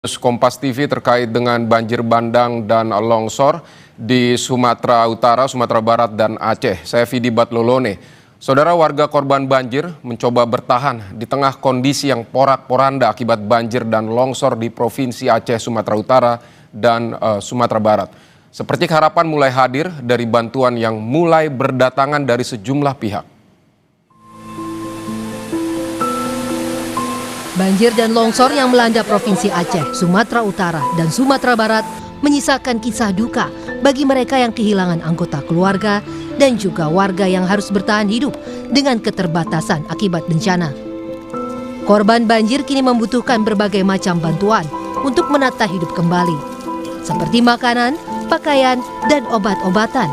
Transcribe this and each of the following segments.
Kompas TV terkait dengan banjir bandang dan longsor di Sumatera Utara, Sumatera Barat, dan Aceh. Saya Vidi Batlolone. Saudara, warga korban banjir mencoba bertahan di tengah kondisi yang porak-poranda akibat banjir dan longsor di Provinsi Aceh, Sumatera Utara, dan Sumatera Barat. Seperti harapan mulai hadir dari bantuan yang mulai berdatangan dari sejumlah pihak. Banjir dan longsor yang melanda Provinsi Aceh, Sumatera Utara, dan Sumatera Barat menyisakan kisah duka bagi mereka yang kehilangan anggota keluarga dan juga warga yang harus bertahan hidup dengan keterbatasan akibat bencana. Korban banjir kini membutuhkan berbagai macam bantuan untuk menata hidup kembali, seperti makanan, pakaian, dan obat-obatan.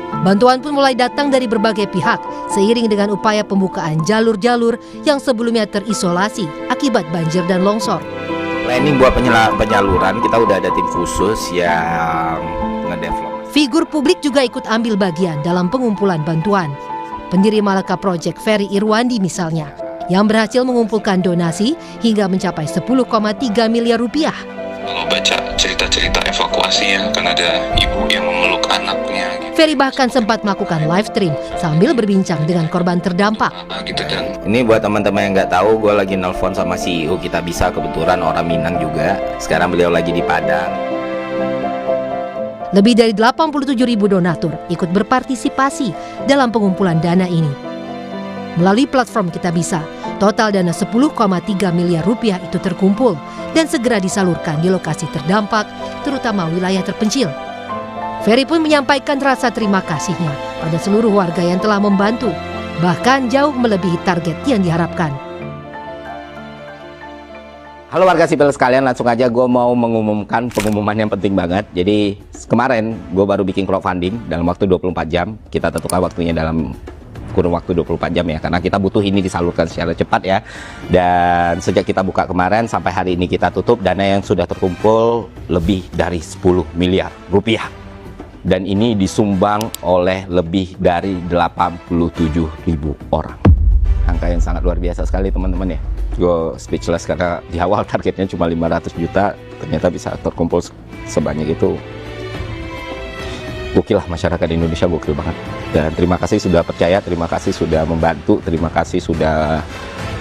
Bantuan pun mulai datang dari berbagai pihak seiring dengan upaya pembukaan jalur-jalur yang sebelumnya terisolasi akibat banjir dan longsor. Planning buat penyaluran, kita udah ada tim khusus yang ngedevelop. Figur publik juga ikut ambil bagian dalam pengumpulan bantuan. Pendiri Malaka Project Ferry Irwandi misalnya, yang berhasil mengumpulkan donasi hingga mencapai 10,3 miliar rupiah. Kalau baca cerita-cerita evakuasinya, kan ada ibu yang memeluk anaknya. Ferry bahkan sempat melakukan live stream sambil berbincang dengan korban terdampak. Ini buat teman-teman yang nggak tahu, gue lagi nelpon sama CEO Kita Bisa, kebetulan orang Minang juga. Sekarang beliau lagi di Padang. Lebih dari 87.000 donatur ikut berpartisipasi dalam pengumpulan dana ini. Melalui platform Kita Bisa, total dana 10,3 miliar rupiah itu terkumpul dan segera disalurkan di lokasi terdampak, terutama wilayah terpencil. Ferry pun menyampaikan rasa terima kasihnya pada seluruh warga yang telah membantu, bahkan jauh melebihi target yang diharapkan. Halo warga sipil sekalian, langsung aja gue mau mengumumkan pengumuman yang penting banget. Jadi kemarin gue baru bikin crowdfunding dalam waktu 24 jam. Kita tentukan waktunya dalam kurun waktu 24 jam ya, karena kita butuh ini disalurkan secara cepat ya. Dan sejak kita buka kemarin sampai hari ini kita tutup, dana yang sudah terkumpul lebih dari 10 miliar rupiah. Dan ini disumbang oleh lebih dari 87.000 orang. Angka yang sangat luar biasa sekali teman-teman ya. Gue speechless karena di awal targetnya cuma 500 juta, ternyata bisa terkumpul sebanyak itu. Gokil lah, masyarakat Indonesia gokil banget. Dan terima kasih sudah percaya, terima kasih sudah membantu, terima kasih sudah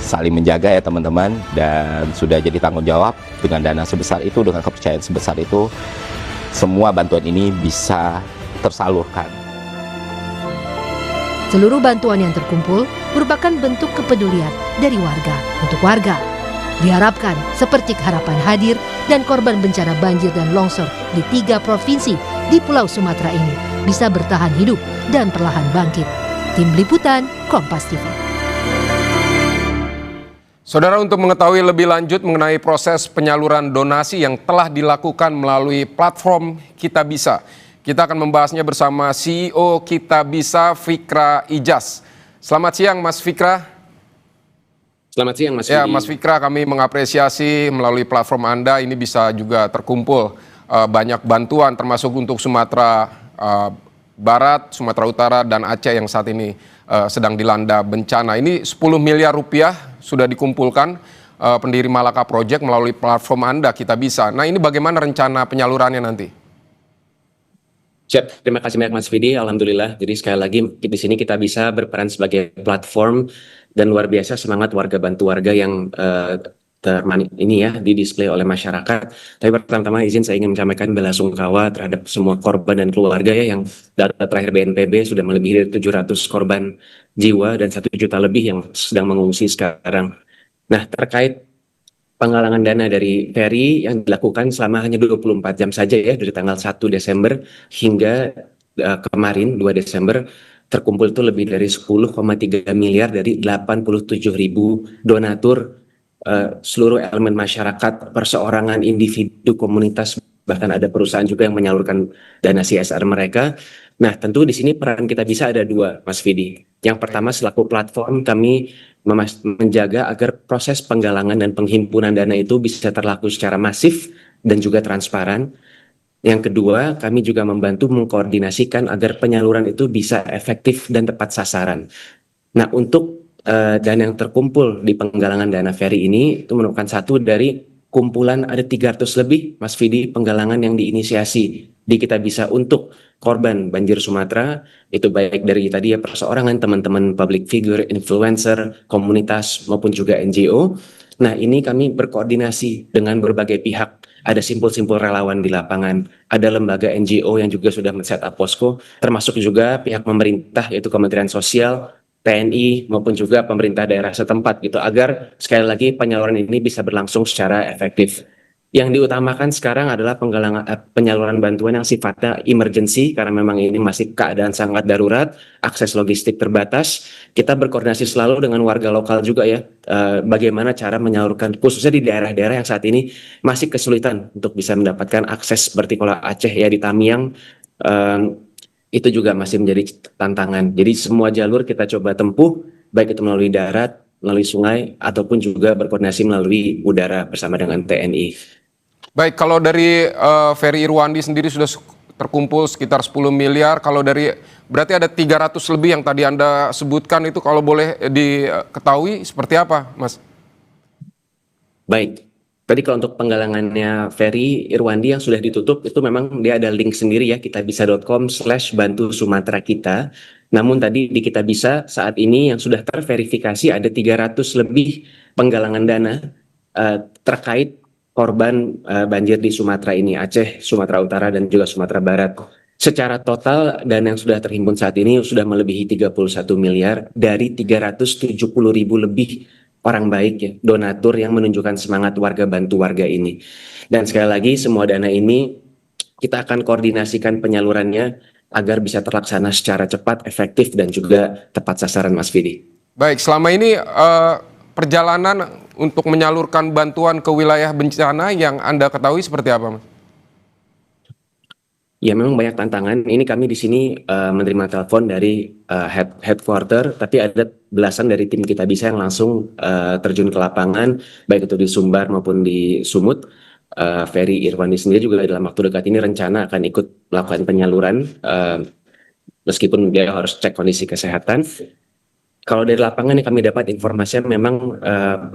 saling menjaga ya teman-teman. Dan sudah jadi tanggung jawab dengan dana sebesar itu, dengan kepercayaan sebesar itu, semua bantuan ini bisa tersalurkan. Seluruh bantuan yang terkumpul merupakan bentuk kepedulian dari warga untuk warga. Diharapkan seperti harapan hadir dan korban bencana banjir dan longsor di 3 provinsi di Pulau Sumatera ini bisa bertahan hidup dan perlahan bangkit. Tim Liputan Kompas TV. Saudara, untuk mengetahui lebih lanjut mengenai proses penyaluran donasi yang telah dilakukan melalui platform Kita Bisa, kita akan membahasnya bersama CEO Kita Bisa, Fikra Ijaz. Selamat siang Mas Fikra. Selamat siang Mas Ya, Fidi. Mas Fikra, kami mengapresiasi melalui platform Anda ini bisa juga terkumpul banyak bantuan termasuk untuk Sumatera Barat, Sumatera Utara, dan Aceh yang saat ini sedang dilanda bencana. Ini 10 miliar rupiah sudah dikumpulkan pendiri Malaka Project melalui platform Anda Kita Bisa. Nah, ini bagaimana rencana penyalurannya nanti? Siap, terima kasih banyak Mas Fidi. Alhamdulillah. Jadi sekali lagi di sini kita bisa berperan sebagai platform dan luar biasa semangat warga bantu warga yang ini ya di-display oleh masyarakat. Tapi pertama-tama izin saya ingin menyampaikan belasungkawa terhadap semua korban dan keluarga ya, yang data terakhir BNPB sudah melebihi dari 700 korban jiwa dan 1 juta lebih yang sedang mengungsi sekarang. Nah, terkait penggalangan dana dari Ferry yang dilakukan selama hanya 24 jam saja ya, dari tanggal 1 Desember hingga kemarin 2 Desember terkumpul itu lebih dari 10,3 miliar dari 87.000 donatur, seluruh elemen masyarakat, perseorangan, individu, komunitas, bahkan ada perusahaan juga yang menyalurkan dana CSR mereka. Nah, tentu di sini peran Kita Bisa ada 2, Mas Fidi. Yang pertama, selaku platform kami menjaga agar proses penggalangan dan penghimpunan dana itu bisa terlaku secara masif dan juga transparan. Yang kedua, kami juga membantu mengkoordinasikan agar penyaluran itu bisa efektif dan tepat sasaran. Nah, untuk dana yang terkumpul di penggalangan dana Ferry ini itu merupakan satu dari kumpulan ada 300 lebih, Mas Vidi, penggalangan yang diinisiasi di Kitabisa untuk korban banjir Sumatera, itu baik dari tadi ya perseorangan, teman-teman public figure, influencer, komunitas, maupun juga NGO. Nah, ini kami berkoordinasi dengan berbagai pihak. Ada simpul-simpul relawan di lapangan, ada lembaga NGO yang juga sudah men-set up posko, termasuk juga pihak pemerintah yaitu Kementerian Sosial, TNI maupun juga pemerintah daerah setempat gitu agar sekali lagi penyaluran ini bisa berlangsung secara efektif. Yang diutamakan sekarang adalah penyaluran bantuan yang sifatnya emergency karena memang ini masih keadaan sangat darurat, akses logistik terbatas. Kita berkoordinasi selalu dengan warga lokal juga ya, bagaimana cara menyalurkan khususnya di daerah-daerah yang saat ini masih kesulitan untuk bisa mendapatkan akses seperti kalau Aceh ya di Tamiang. Itu juga masih menjadi tantangan. Jadi semua jalur kita coba tempuh, baik itu melalui darat, melalui sungai, ataupun juga berkoordinasi melalui udara bersama dengan TNI. Baik, kalau dari Ferry Irwandi sendiri sudah terkumpul sekitar 10 miliar, kalau dari berarti ada 300 lebih yang tadi Anda sebutkan itu kalau boleh diketahui seperti apa, Mas? Baik, tadi kalau untuk penggalangannya Ferry Irwandi yang sudah ditutup itu memang dia ada link sendiri ya, kitabisa.com/bantu Sumatera kita. Namun tadi di Kitabisa saat ini yang sudah terverifikasi ada 300 lebih penggalangan dana terkait korban banjir di Sumatera ini, Aceh, Sumatera Utara, dan juga Sumatera Barat. Secara total dana yang sudah terhimpun saat ini sudah melebihi 31 miliar dari 370.000 lebih orang baik ya, donatur yang menunjukkan semangat warga bantu warga ini. Dan sekali lagi semua dana ini kita akan koordinasikan penyalurannya agar bisa terlaksana secara cepat, efektif, dan juga tepat sasaran, Mas Vidi. Baik, selama ini perjalanan untuk menyalurkan bantuan ke wilayah bencana yang Anda ketahui seperti apa, Mas? Ya memang banyak tantangan. Ini kami di sini menerima telepon dari headquarter, tapi ada belasan dari tim Kitabisa yang langsung terjun ke lapangan, baik itu di Sumbar maupun di Sumut. Ferry Irwandi sendiri juga dalam waktu dekat ini rencana akan ikut melakukan penyaluran, meskipun dia harus cek kondisi kesehatan. Kalau dari lapangan yang kami dapat informasinya memang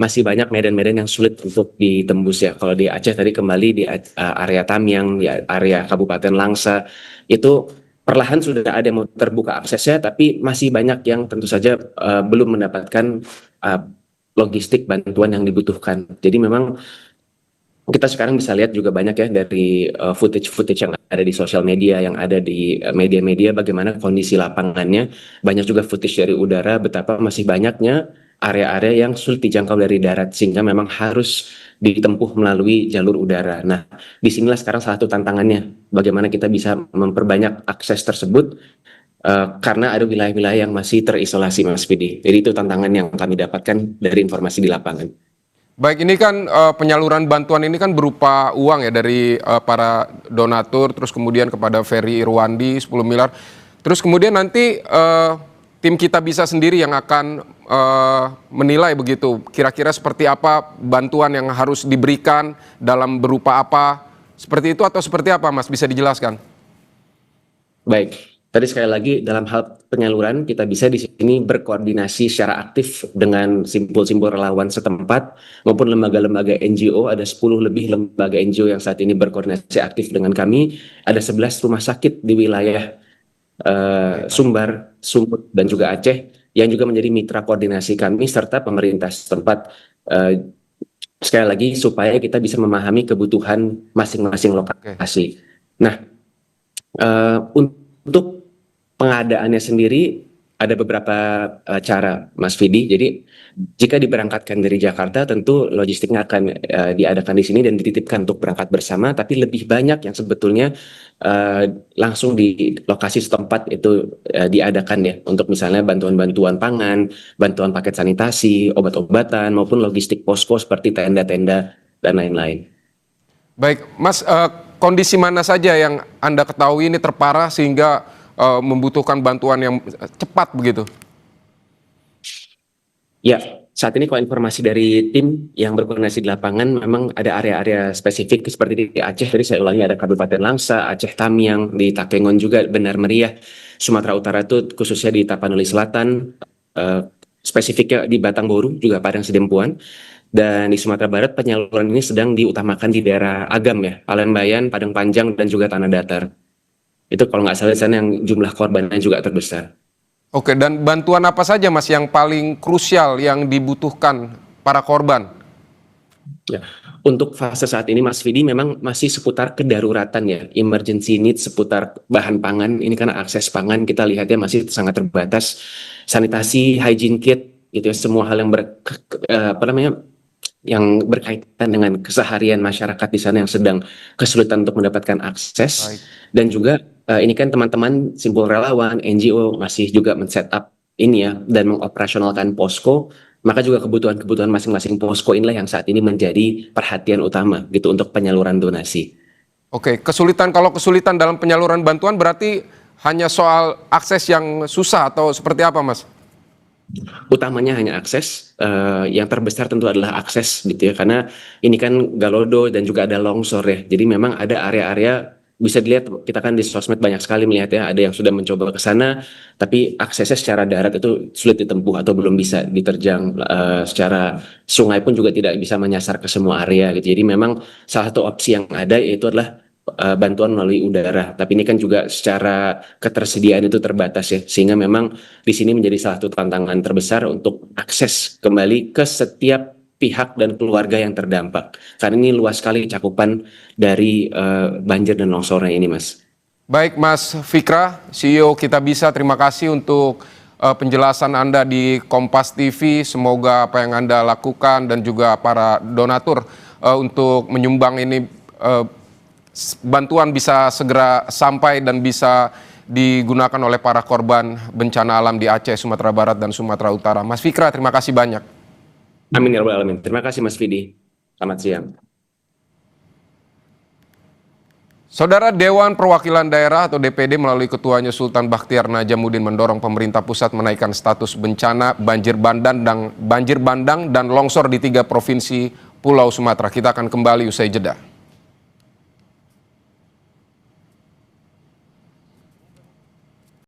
masih banyak medan-medan yang sulit untuk ditembus ya. Kalau di Aceh tadi kembali di area Tamiang, di area Kabupaten Langsa, itu perlahan sudah ada yang mau terbuka aksesnya, tapi masih banyak yang tentu saja belum mendapatkan logistik bantuan yang dibutuhkan. Jadi memang kita sekarang bisa lihat juga banyak ya dari footage yang ada di sosial media, yang ada di media-media bagaimana kondisi lapangannya. Banyak juga footage dari udara betapa masih banyaknya area-area yang sulit dijangkau dari darat sehingga memang harus ditempuh melalui jalur udara. Nah, disinilah sekarang salah satu tantangannya bagaimana kita bisa memperbanyak akses tersebut karena ada wilayah-wilayah yang masih terisolasi, Mas Pidi. Jadi itu tantangan yang kami dapatkan dari informasi di lapangan. Baik, ini kan penyaluran bantuan ini kan berupa uang ya dari para donatur, terus kemudian kepada Ferry Irwandi 10 miliar. Terus kemudian nanti tim Kitabisa sendiri yang akan menilai begitu, kira-kira seperti apa bantuan yang harus diberikan dalam berupa apa, seperti itu atau seperti apa, Mas? Bisa dijelaskan? Baik. Tadi sekali lagi dalam hal penyaluran kita bisa di sini berkoordinasi secara aktif dengan simpul-simpul relawan setempat maupun lembaga-lembaga NGO. Ada 10 lebih lembaga NGO yang saat ini berkoordinasi aktif dengan kami. Ada 11 rumah sakit di wilayah Sumbar, Sumut, dan juga Aceh yang juga menjadi mitra koordinasi kami serta pemerintah setempat. Sekali lagi supaya kita bisa memahami kebutuhan masing-masing lokasi. Nah, untuk pengadaannya sendiri ada beberapa cara, Mas Vidi. Jadi jika diberangkatkan dari Jakarta, tentu logistiknya akan diadakan di sini dan dititipkan untuk berangkat bersama. Tapi lebih banyak yang sebetulnya langsung di lokasi setempat itu diadakan ya, untuk misalnya bantuan-bantuan pangan, bantuan paket sanitasi, obat-obatan maupun logistik posko seperti tenda-tenda dan lain-lain. Baik, Mas, kondisi mana saja yang Anda ketahui ini terparah sehingga membutuhkan bantuan yang cepat begitu? Ya, saat ini kalau informasi dari tim yang berkoordinasi di lapangan memang ada area-area spesifik seperti di Aceh. Tadi saya ulangi, ada Kabupaten Langsa, Aceh Tamiang, di Takengon juga Benar Meriah, Sumatera Utara itu khususnya di Tapanuli Selatan, spesifiknya di Batangboru juga Padang Sidempuan. Dan di Sumatera Barat penyaluran ini sedang diutamakan di daerah Agam ya, Palembayan, Padang Panjang, dan juga Tanah Datar. Itu kalau nggak salah di sana yang jumlah korbannya juga terbesar. Oke, dan bantuan apa saja Mas yang paling krusial yang dibutuhkan para korban? Ya, untuk fase saat ini Mas Vidi memang masih seputar kedaruratan ya, emergency needs seputar bahan pangan. Ini karena akses pangan kita lihatnya masih sangat terbatas. Sanitasi, hygiene kit, gitu ya, semua hal yang yang berkaitan dengan keseharian masyarakat di sana yang sedang kesulitan untuk mendapatkan akses. Baik. Dan juga ini kan teman-teman simpul relawan, NGO masih juga men-setup ini ya dan mengoperasionalkan posko. Maka juga kebutuhan-kebutuhan masing-masing posko inilah yang saat ini menjadi perhatian utama gitu untuk penyaluran donasi. Oke, kalau kesulitan dalam penyaluran bantuan berarti hanya soal akses yang susah atau seperti apa, Mas? Utamanya hanya akses, yang terbesar tentu adalah akses gitu ya, karena ini kan Galodo dan juga ada longsor ya. Jadi memang ada area-area bisa dilihat, kita kan di sosmed banyak sekali melihat ya, ada yang sudah mencoba ke sana, tapi aksesnya secara darat itu sulit ditempuh atau belum bisa diterjang, secara sungai pun juga tidak bisa menyasar ke semua area gitu. Jadi memang salah satu opsi yang ada yaitu adalah bantuan melalui udara. Tapi ini kan juga secara ketersediaan itu terbatas ya, sehingga memang di sini menjadi salah satu tantangan terbesar untuk akses kembali ke setiap pihak dan keluarga yang terdampak. Karena ini luas sekali cakupan dari banjir dan longsornya ini, Mas. Baik, Mas Fikra, CEO Kitabisa, terima kasih untuk penjelasan Anda di Kompas TV. Semoga apa yang Anda lakukan dan juga para donatur untuk menyumbang ini bantuan bisa segera sampai dan bisa digunakan oleh para korban bencana alam di Aceh, Sumatera Barat, dan Sumatera Utara. Mas Fikra, terima kasih banyak. Amin ya rabbal alamin. Terima kasih Mas Vidi. Selamat siang. Saudara, Dewan Perwakilan Daerah atau DPD melalui ketuanya Sultan Bakhtiar Najamuddin mendorong pemerintah pusat menaikkan status bencana banjir bandang dan longsor di 3 provinsi Pulau Sumatera. Kita akan kembali usai jeda.